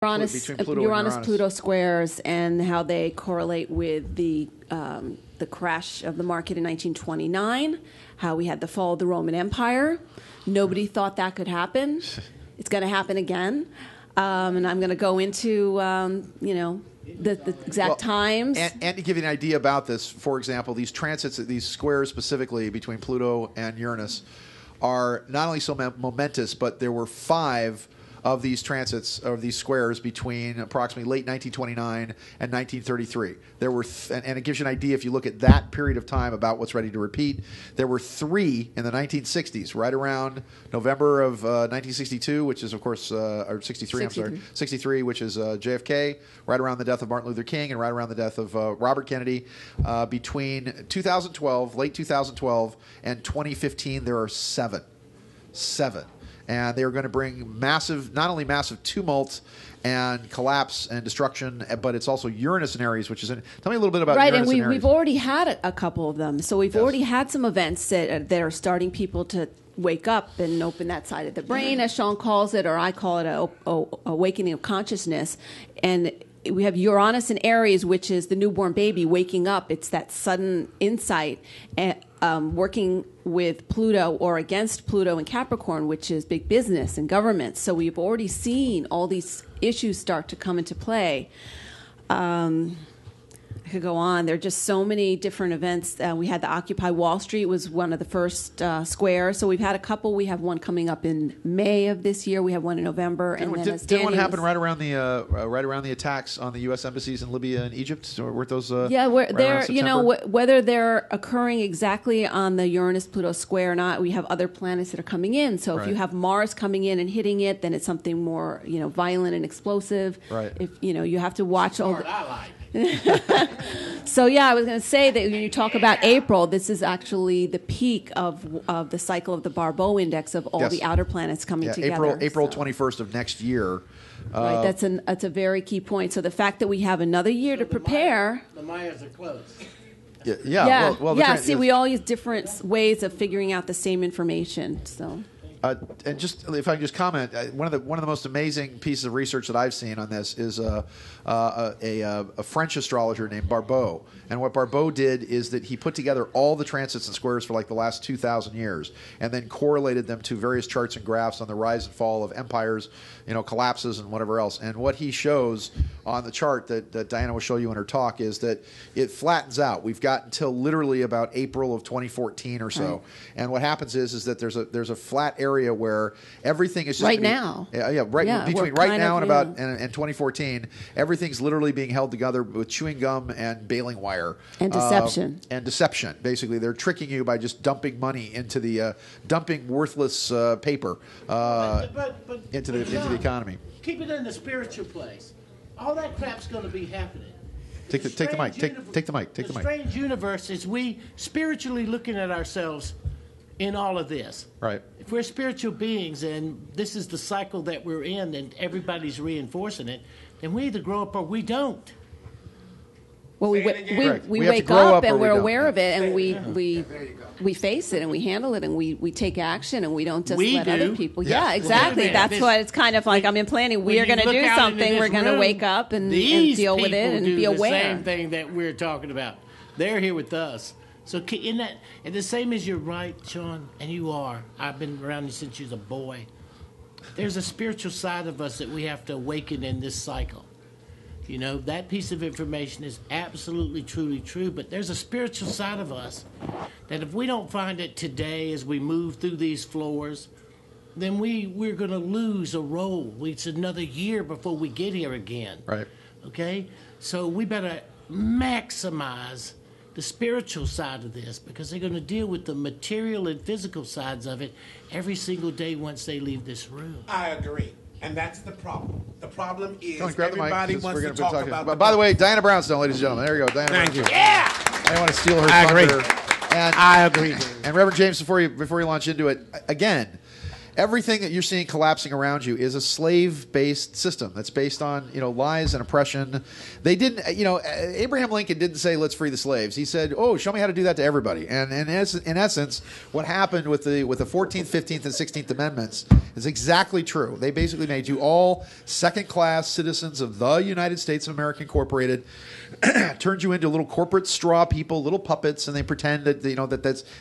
Uranus-Pluto squares and how they correlate with the crash of the market in 1929, how we had the fall of the Roman Empire. Nobody thought that could happen. It's going to happen again. And I'm going to go into, the exact times. And to give you an idea about this, for example, these transits, these squares specifically between Pluto and Uranus, are not only so momentous, but there were 5 of these transits, of these squares, between approximately late 1929 and 1933. There were, and it gives you an idea if you look at that period of time about what's ready to repeat. There were 3 in the 1960s, right around November of 1962, which is, of course, or 63, 63, which is JFK, right around the death of Martin Luther King, and right around the death of Robert Kennedy. Between 2012, late 2012, and 2015, there are 7. And they are going to bring not only massive tumult and collapse and destruction, but it's also Uranus in Aries, which is tell me a little bit about Uranus and in Aries. We've already had a couple of them. So we've already had some events that are starting people to wake up and open that side of the brain, as Sean calls it, or I call it a awakening of consciousness. And we have Uranus in Aries, which is the newborn baby waking up. It's that sudden insight, working with Pluto or against Pluto in Capricorn, which is big business and government. So we've already seen all these issues start to come into play. I could go on. There are just so many different events. We had the Occupy Wall Street was one of the first squares. So we've had a couple. We have one coming up in May of this year. We have one in November. Did one happen right around the attacks on the U.S. embassies in Libya and Egypt? Or weren't those? Whether they're occurring exactly on the Uranus-Pluto square or not, we have other planets that are coming in. So if you have Mars coming in and hitting it, then it's something more violent and explosive. Right. If you have to watch all. So I was going to say that when you talk about April, this is actually the peak of the cycle of the Barbeau index of all the outer planets coming together. April 21st of next year. Right, that's a very key point. So the fact that we have another year to prepare. The Mayas are close. See, we all use different ways of figuring out the same information. So. And just if I can just comment, one of the most amazing pieces of research that I've seen on this is a French astrologer named Barbeau. And what Barbeau did is that he put together all the transits and squares for like the last 2,000 years, and then correlated them to various charts and graphs on the rise and fall of empires, collapses and whatever else. And what he shows on the chart that Diana will show you in her talk is that it flattens out. We've got until literally about April of 2014 or so. Right. And what happens is that there's a flat area where everything is just right now. Between right now and 2014, everything's literally being held together with chewing gum and baling wire. And deception. Basically, they're tricking you by just dumping money into the dumping worthless paper into the economy. Keep it in the spiritual place. All that crap's going to be happening. Take the mic. Take the mic. The strange universe is we spiritually looking at ourselves in all of this. Right. If we're spiritual beings and this is the cycle that we're in and everybody's reinforcing it, then we either grow up or we don't. Well, we wake up and we're aware of it, and we face it and we handle it and we take action and we don't just let other people. Yeah, exactly. That's what it's kind of like. I'm in planning. We are going to do something. We're going to wake up and deal with it and be aware. The same thing that we're talking about. They're here with us. So in that, and the same as you're right, Sean, and you are. I've been around you since you was a boy. There's a spiritual side of us that we have to awaken in this cycle. That piece of information is absolutely, truly true, but there's a spiritual side of us that if we don't find it today as we move through these floors, then we're going to lose a role. It's another year before we get here again. Right. Okay? So we better maximize the spiritual side of this because they're going to deal with the material and physical sides of it every single day once they leave this room. I agree. And that's the problem. The problem is everybody wants to talk about. By the way, Diana Brownstone, ladies and gentlemen. There you go, Diana. Thank you. Yeah. I don't want to steal her thunder. I agree. And Reverend James, before you launch into it, again, everything that you're seeing collapsing around you is a slave-based system that's based on lies and oppression. They didn't, Abraham Lincoln didn't say let's free the slaves. He said, "Oh, show me how to do that to everybody." And in essence, what happened with the 14th, 15th, and 16th Amendments is exactly true. They basically made you all second-class citizens of the United States of America Incorporated, turned you into little corporate straw people, little puppets, and they pretend that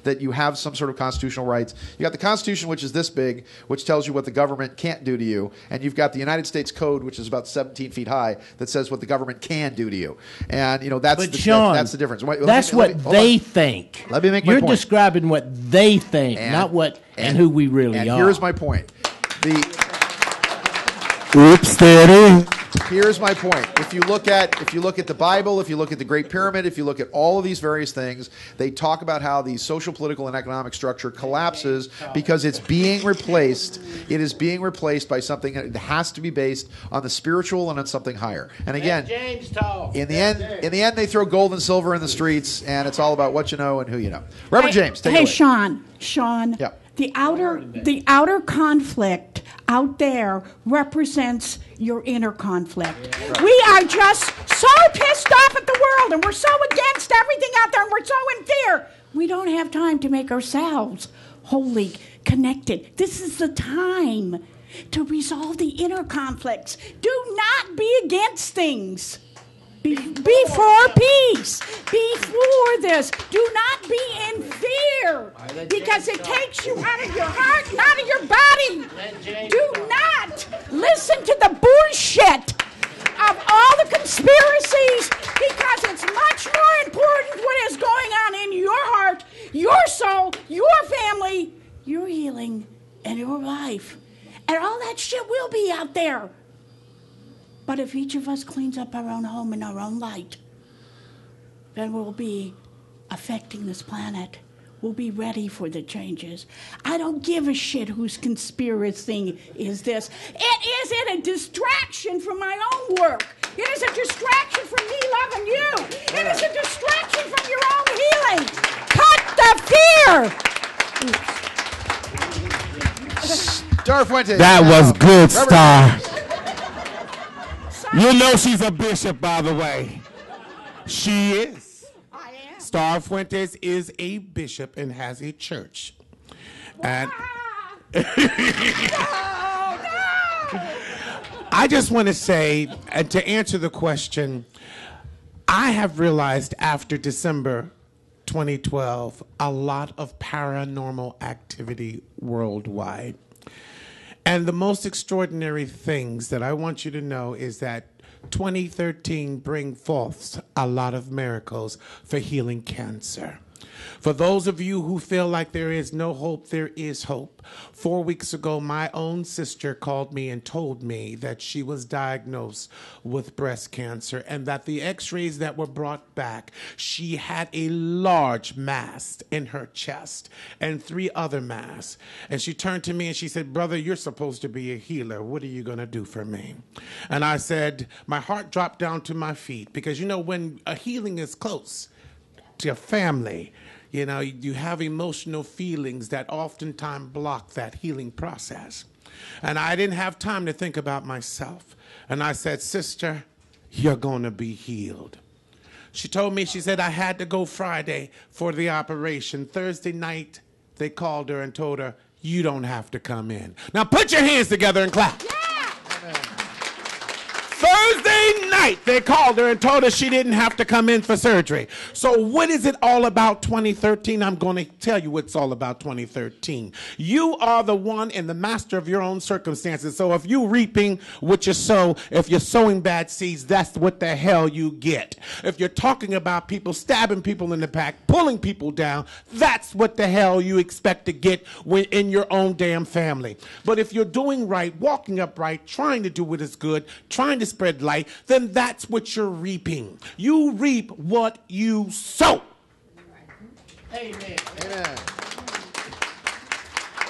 that you have some sort of constitutional rights. You got the Constitution, which is this big, which tells you what the government can't do to you, and you've got the United States Code, which is about 17 feet high, that says what the government can do to you. And that's that's the difference. That's what they think. Let me make my point. You're describing what they think, not what and who we really are. Here's my point. Oops, there it is. Here's my point. If you look at the Bible, if you look at the Great Pyramid, if you look at all of these various things, they talk about how the social, political, and economic structure collapses because it's being replaced. It is being replaced by something that has to be based on the spiritual and on something higher. And again, in the end, they throw gold and silver in the streets, and it's all about what you know and who you know. Reverend James, take it away. Sean. Yeah. The outer conflict out there represents your inner conflict. Yeah, right. We are just so pissed off at the world, and we're so against everything out there, and we're so in fear. We don't have time to make ourselves wholly connected. This is the time to resolve the inner conflicts. Do not be against things. Be for peace. Before this. Do not be in fear. Because it takes you out of your heart and out of your body. Do not listen to the bullshit of all the conspiracies, because it's much more important what is going on in your heart, your soul, your family, your healing, and your life. And all that shit will be out there. But if each of us cleans up our own home in our own light, then we'll be affecting this planet. We'll be ready for the changes. I don't give a shit whose conspiracy is this. It is a distraction from my own work. It is a distraction from me loving you. It is a distraction from your own healing. Cut the fear. Star Fuentes. That was good, Star. You know she's a bishop, by the way. She is. I am. Star Fuentes is a bishop and has a church. And I just want to say, and to answer the question, I have realized after December 2012, a lot of paranormal activity worldwide. And the most extraordinary things that I want you to know is that 2013 bring forth a lot of miracles for healing cancer. For those of you who feel like there is no hope, there is hope. 4 weeks ago, my own sister called me and told me that she was diagnosed with breast cancer and that the x-rays that were brought back, she had a large mass in her chest and 3 other masses. And she turned to me and she said, "Brother, you're supposed to be a healer. What are you going to do for me?" And I said, my heart dropped down to my feet, because, when a healing is close to your family, you have emotional feelings that oftentimes block that healing process. And I didn't have time to think about myself. And I said, "Sister, you're going to be healed." She told me, she said, I had to go Friday for the operation. Thursday night, they called her and told her, "You don't have to come in." Now put your hands together and clap. Yeah. Thursday night, they called her and told her she didn't have to come in for surgery. So what is it all about 2013? I'm going to tell you what's all about 2013. You are the one and the master of your own circumstances. So if you're reaping what you sow, if you're sowing bad seeds, that's what the hell you get. If you're talking about people stabbing people in the back, pulling people down, that's what the hell you expect to get when in your own damn family. But if you're doing right, walking upright, trying to do what is good, trying to spread light, then that's what you're reaping. You reap what you sow. Amen. Amen.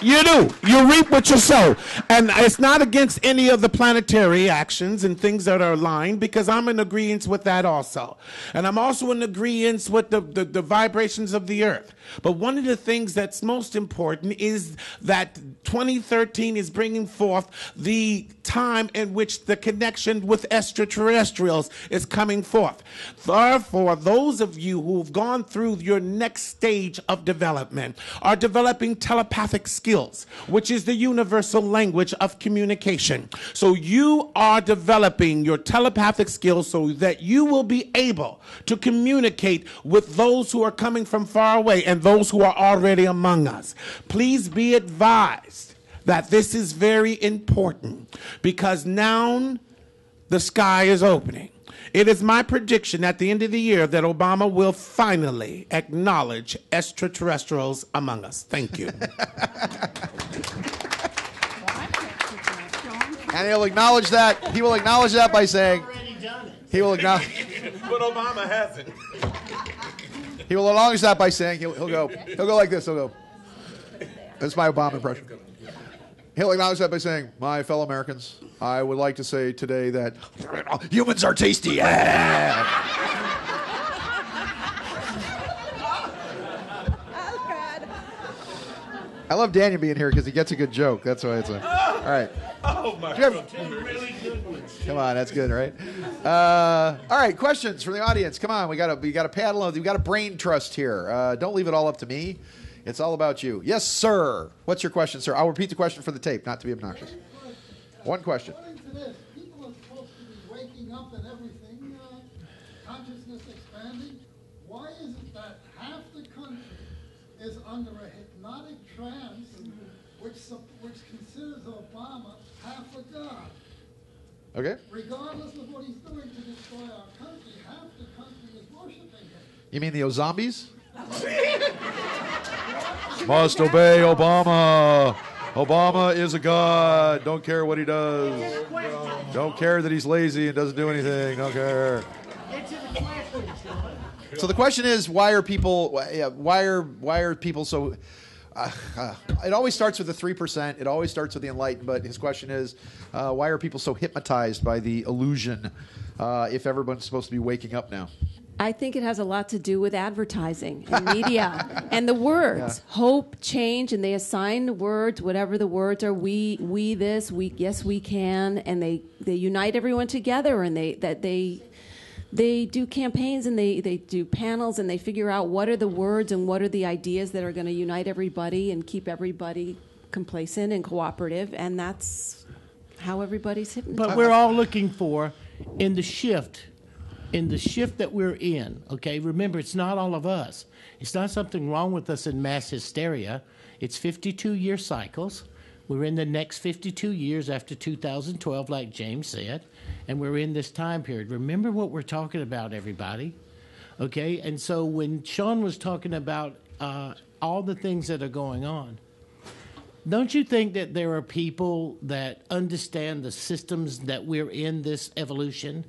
You do. You reap what you sow. And it's not against any of the planetary actions and things that are aligned, because I'm in agreement with that also. And I'm also in agreement with the vibrations of the earth. But one of the things that's most important is that 2013 is bringing forth the time in which the connection with extraterrestrials is coming forth. Therefore, those of you who've gone through your next stage of development are developing telepathic skills skills, which is the universal language of communication. So you are developing your telepathic skills so that you will be able to communicate with those who are coming from far away and those who are already among us. Please be advised that this is very important because now the sky is opening. It is my prediction at the end of the year that Obama will finally acknowledge extraterrestrials among us. Thank you. And he'll acknowledge that. He will acknowledge that by saying, he will acknowledge. But Obama hasn't. He will acknowledge that by saying, he'll go like this. He'll go. That's my Obama impression. He'll acknowledge that by saying, my fellow Americans, I would like to say today that humans are tasty. Yeah. I love Daniel being here because he gets a good joke. That's why it's a... All right. Oh, my God. Really good ones. Come on, that's good, right? All right, questions from the audience. Come on, we got a panel. We got a brain trust here. Don't leave it all up to me. It's all about you. Yes, sir. What's your question, sir? I'll repeat the question for the tape, not to be obnoxious. One question. According to this, people are supposed to be waking up and everything, consciousness expanding. Why is it that half the country is under a hypnotic trance, which considers Obama half a god? Okay. Regardless of what he's doing to destroy our country, half the country is worshiping him. You mean the Ozombies? Must obey Obama. Obama is a god. Don't care what he does. Don't care that he's lazy and doesn't do anything. Don't care. So the question is, why are people so? It always starts with the 3%. It always starts with the enlightened. But his question is, why are people so hypnotized by the illusion? If everyone's supposed to be waking up now. I think it has a lot to do with advertising and media and the words hope, change, and they assign words, whatever the words are. We this, we yes we can, and they unite everyone together, and they do campaigns and they do panels and they figure out what are the words and what are the ideas that are going to unite everybody and keep everybody complacent and cooperative, and that's how everybody's hypnotized. But we're all looking for in the shift that we're in, okay? Remember, it's not all of us. It's not something wrong with us in mass hysteria. It's 52-year cycles. We're in the next 52 years after 2012, like James said, and we're in this time period. Remember what we're talking about, everybody, okay? And so when Sean was talking about all the things that are going on, don't you think that there are people that understand the systems that we're in, this evolution?